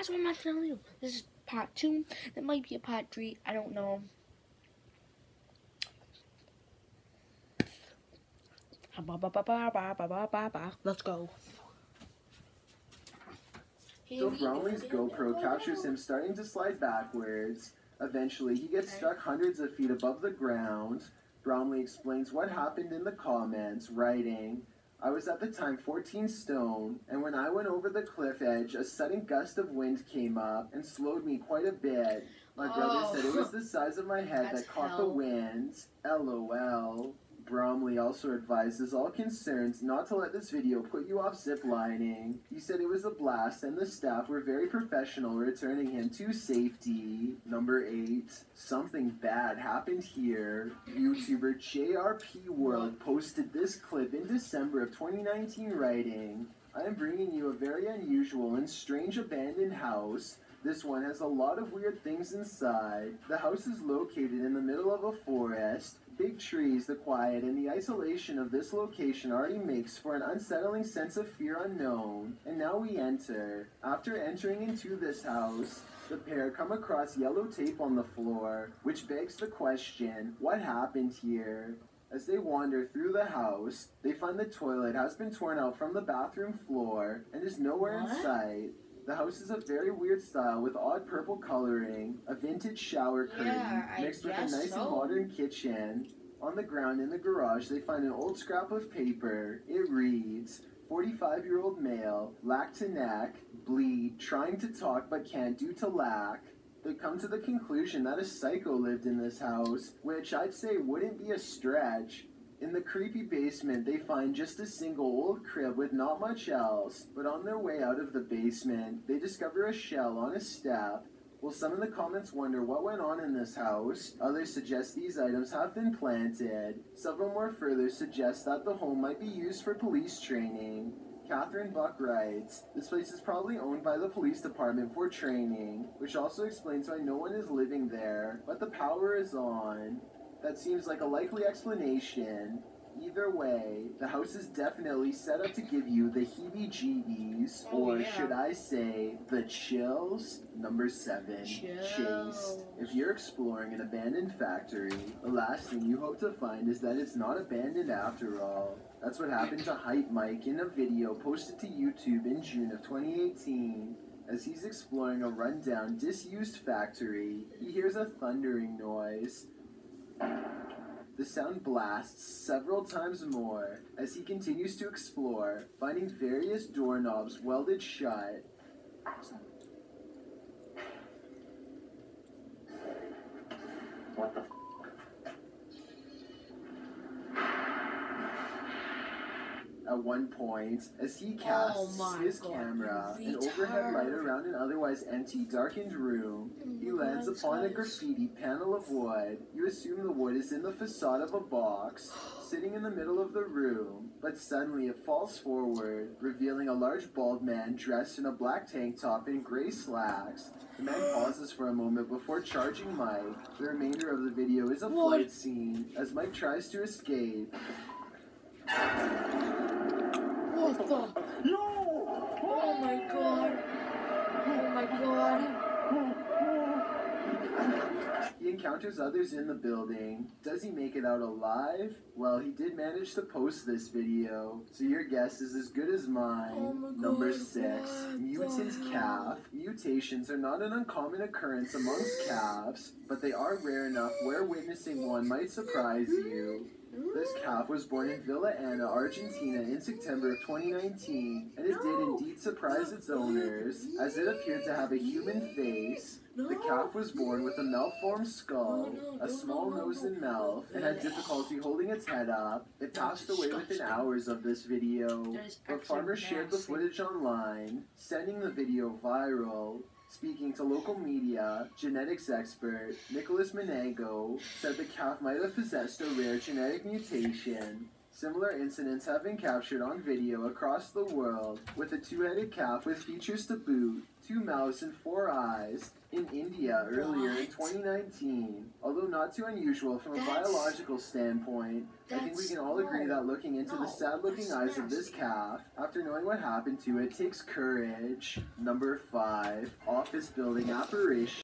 That's what I'm not telling you. This is part 2. There might be a part 3. I don't know. Let's go. So Bromley's GoPro captures him starting to slide backwards. Eventually, he gets stuck hundreds of feet above the ground. Bromley explains what happened in the comments, writing, "I was at the time 14 stone, and when I went over the cliff edge, a sudden gust of wind came up and slowed me quite a bit. My brother said it was the size of my head that caught the wind. LOL. Bromley also advises all concerned not to let this video put you off ziplining. He said it was a blast and the staff were very professional returning him to safety. Number 8. Something bad happened here. YouTuber JRP World posted this clip in December of 2019 writing, "I am bringing you a very unusual and strange abandoned house. This one has a lot of weird things inside. The house is located in the middle of a forest. Big trees, the quiet, and the isolation of this location already makes for an unsettling sense of fear unknown. And now we enter. After entering into this house, the pair come across yellow tape on the floor, which begs the question, what happened here? As they wander through the house, they find the toilet has been torn out from the bathroom floor and is nowhere in sight. The house is a very weird style with odd purple coloring, a vintage shower curtain mixed with a nice and modern kitchen. On the ground in the garage, they find an old scrap of paper. It reads, 45-year-old male, lack to neck, bleed, trying to talk but can't due to lack. They come to the conclusion that a psycho lived in this house, which I'd say wouldn't be a stretch. In the creepy basement, they find just a single old crib with not much else, but on their way out of the basement, they discover a shell on a step. Well, some in the comments wonder what went on in this house. Others suggest these items have been planted. Several more further suggest that the home might be used for police training. Catherine Buck writes, this place is probably owned by the police department for training, which also explains why no one is living there, but the power is on. That seems like a likely explanation. Either way, the house is definitely set up to give you the heebie-jeebies, or should I say, the chills? Number 7, Chase. If you're exploring an abandoned factory, the last thing you hope to find is that it's not abandoned after all. That's what happened to Hype Mike in a video posted to YouTube in June of 2018. As he's exploring a rundown, disused factory, he hears a thundering noise. The sound blasts several times more as he continues to explore, finding various doorknobs welded shut. What the f***? At one point, as he casts his camera, an overhead light around an otherwise empty, darkened room, he lands upon a graffiti panel of wood. You assume the wood is in the facade of a box, sitting in the middle of the room, but suddenly it falls forward, revealing a large bald man dressed in a black tank top and gray slacks. The man pauses for a moment before charging Mike. The remainder of the video is a flight scene, as Mike tries to escape. What the? No! Oh my god. Oh my god. He encounters others in the building. Does he make it out alive? Well, he did manage to post this video, so your guess is as good as mine. Oh my god. Number 6, mutant calf. Mutations are not an uncommon occurrence amongst calves, but they are rare enough where witnessing one might surprise you. This calf was born in Villa Ana, Argentina in September of 2019, and it did indeed surprise its owners, as it appeared to have a human face. The calf was born with a malformed skull, a small nose and mouth, and had difficulty holding its head up. It passed away within hours of this video, but farmers shared the footage online, sending the video viral. Speaking to local media, genetics expert Nicholas Menego said the calf might have possessed a rare genetic mutation. Similar incidents have been captured on video across the world, with a two-headed calf with features to boot, 2 mouths and 4 eyes, in India earlier in 2019. Although not too unusual from a biological standpoint, I think we can all agree that looking into the sad-looking eyes of this calf, after knowing what happened to it, takes courage. Number 5. Office building apparition.